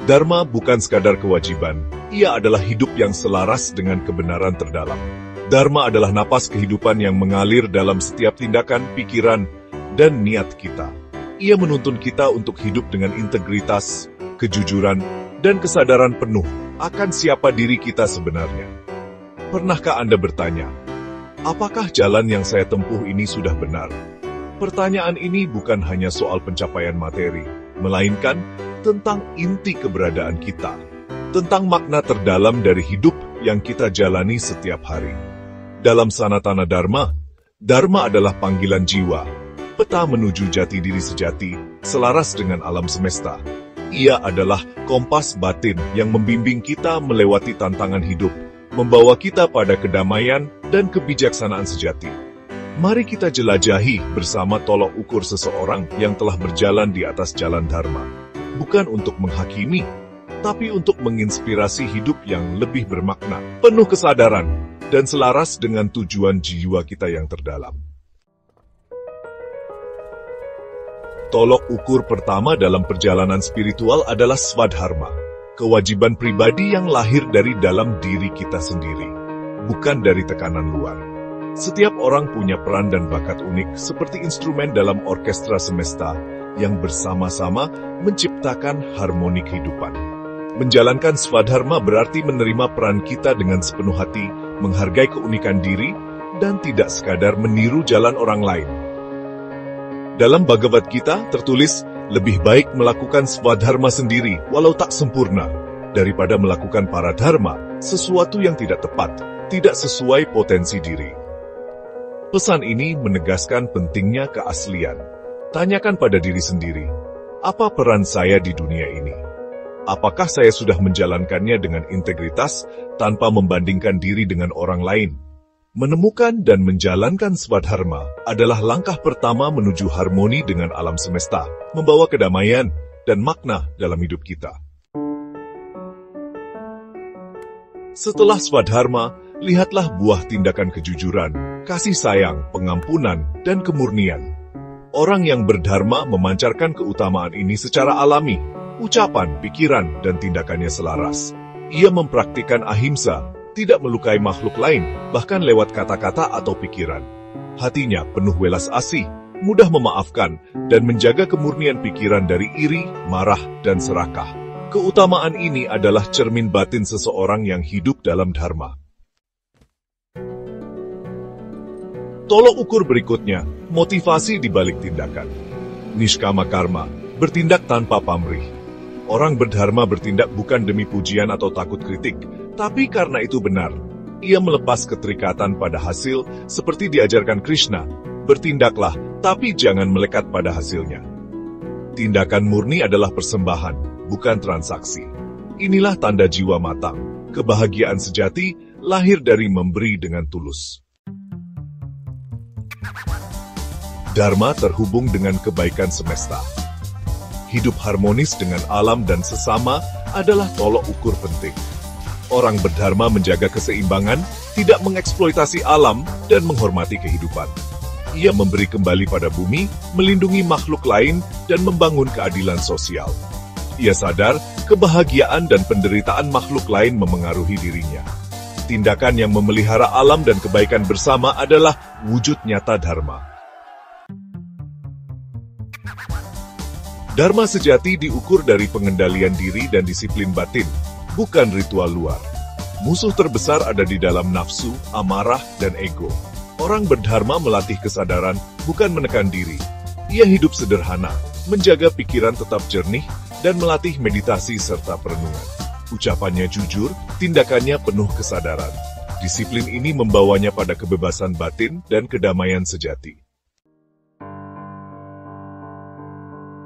Dharma bukan sekadar kewajiban, ia adalah hidup yang selaras dengan kebenaran terdalam. Dharma adalah napas kehidupan yang mengalir dalam setiap tindakan, pikiran, dan niat kita. Ia menuntun kita untuk hidup dengan integritas, kejujuran, dan kesadaran penuh akan siapa diri kita sebenarnya. Pernahkah Anda bertanya, apakah jalan yang saya tempuh ini sudah benar? Pertanyaan ini bukan hanya soal pencapaian materi, melainkan tentang inti keberadaan kita, tentang makna terdalam dari hidup yang kita jalani setiap hari. Dalam Sanatana Dharma, Dharma adalah panggilan jiwa, peta menuju jati diri sejati, selaras dengan alam semesta. Ia adalah kompas batin yang membimbing kita melewati tantangan hidup, membawa kita pada kedamaian dan kebijaksanaan sejati. Mari kita jelajahi bersama tolok ukur seseorang yang telah berjalan di atas jalan Dharma. Bukan untuk menghakimi, tapi untuk menginspirasi hidup yang lebih bermakna, penuh kesadaran, dan selaras dengan tujuan jiwa kita yang terdalam. Tolok ukur pertama dalam perjalanan spiritual adalah swadharma, kewajiban pribadi yang lahir dari dalam diri kita sendiri, bukan dari tekanan luar. Setiap orang punya peran dan bakat unik seperti instrumen dalam orkestra semesta yang bersama-sama menciptakan harmoni kehidupan. Menjalankan swadharma berarti menerima peran kita dengan sepenuh hati, menghargai keunikan diri, dan tidak sekadar meniru jalan orang lain. Dalam Bhagavad Gita tertulis, lebih baik melakukan swadharma sendiri walau tak sempurna, daripada melakukan paradharma, sesuatu yang tidak tepat, tidak sesuai potensi diri. Pesan ini menegaskan pentingnya keaslian. Tanyakan pada diri sendiri, apa peran saya di dunia ini? Apakah saya sudah menjalankannya dengan integritas tanpa membandingkan diri dengan orang lain? Menemukan dan menjalankan swadharma adalah langkah pertama menuju harmoni dengan alam semesta, membawa kedamaian dan makna dalam hidup kita. Setelah swadharma, lihatlah buah tindakan kejujuran, kasih sayang, pengampunan, dan kemurnian. Orang yang berdharma memancarkan keutamaan ini secara alami, ucapan, pikiran, dan tindakannya selaras. Ia mempraktikkan ahimsa, tidak melukai makhluk lain, bahkan lewat kata-kata atau pikiran. Hatinya penuh welas asih, mudah memaafkan, dan menjaga kemurnian pikiran dari iri, marah, dan serakah. Keutamaan ini adalah cermin batin seseorang yang hidup dalam dharma. Tolok ukur berikutnya, motivasi di balik tindakan. Nishkama karma, bertindak tanpa pamrih. Orang berdharma bertindak bukan demi pujian atau takut kritik, tapi karena itu benar. Ia melepas keterikatan pada hasil, seperti diajarkan Krishna. Bertindaklah, tapi jangan melekat pada hasilnya. Tindakan murni adalah persembahan, bukan transaksi. Inilah tanda jiwa matang. Kebahagiaan sejati lahir dari memberi dengan tulus. Dharma terhubung dengan kebaikan semesta. Hidup harmonis dengan alam dan sesama adalah tolok ukur penting. Orang berdharma menjaga keseimbangan, tidak mengeksploitasi alam, dan menghormati kehidupan. Ia memberi kembali pada bumi, melindungi makhluk lain, dan membangun keadilan sosial. Ia sadar kebahagiaan dan penderitaan makhluk lain memengaruhi dirinya. Tindakan yang memelihara alam dan kebaikan bersama adalah wujud nyata dharma. Dharma sejati diukur dari pengendalian diri dan disiplin batin, bukan ritual luar. Musuh terbesar ada di dalam nafsu, amarah, dan ego. Orang berdharma melatih kesadaran, bukan menekan diri. Ia hidup sederhana, menjaga pikiran tetap jernih, dan melatih meditasi serta perenungan. Ucapannya jujur, tindakannya penuh kesadaran. Disiplin ini membawanya pada kebebasan batin dan kedamaian sejati.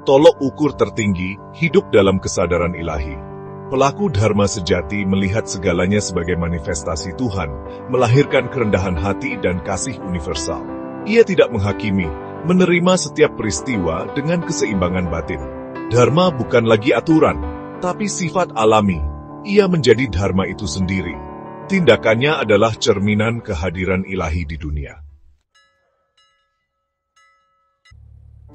Tolok ukur tertinggi, hidup dalam kesadaran ilahi. Pelaku dharma sejati melihat segalanya sebagai manifestasi Tuhan, melahirkan kerendahan hati dan kasih universal. Ia tidak menghakimi, menerima setiap peristiwa dengan keseimbangan batin. Dharma bukan lagi aturan, tapi sifat alami. Ia menjadi dharma itu sendiri. Tindakannya adalah cerminan kehadiran ilahi di dunia.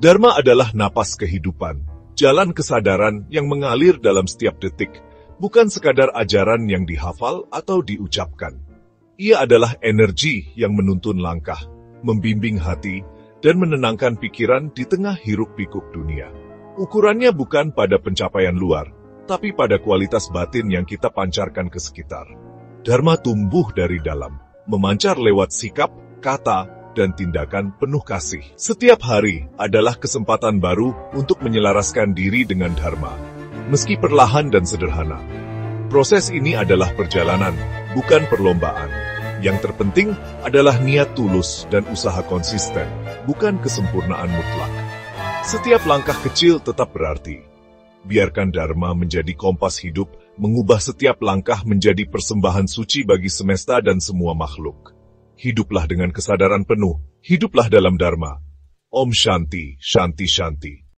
Dharma adalah napas kehidupan, Jalan kesadaran yang mengalir dalam setiap detik, bukan sekadar ajaran yang dihafal atau diucapkan. Ia adalah energi yang menuntun langkah, membimbing hati, dan menenangkan pikiran di tengah hiruk-pikuk dunia. Ukurannya bukan pada pencapaian luar, tapi pada kualitas batin yang kita pancarkan ke sekitar. Dharma tumbuh dari dalam, memancar lewat sikap, kata, dan tindakan penuh kasih. Setiap hari adalah kesempatan baru untuk menyelaraskan diri dengan Dharma, meski perlahan dan sederhana. Proses ini adalah perjalanan, bukan perlombaan. Yang terpenting adalah niat tulus dan usaha konsisten, bukan kesempurnaan mutlak. Setiap langkah kecil tetap berarti. Biarkan Dharma menjadi kompas hidup, mengubah setiap langkah menjadi persembahan suci bagi semesta dan semua makhluk. Hiduplah dengan kesadaran penuh, hiduplah dalam Dharma. Om Shanti, Shanti, Shanti.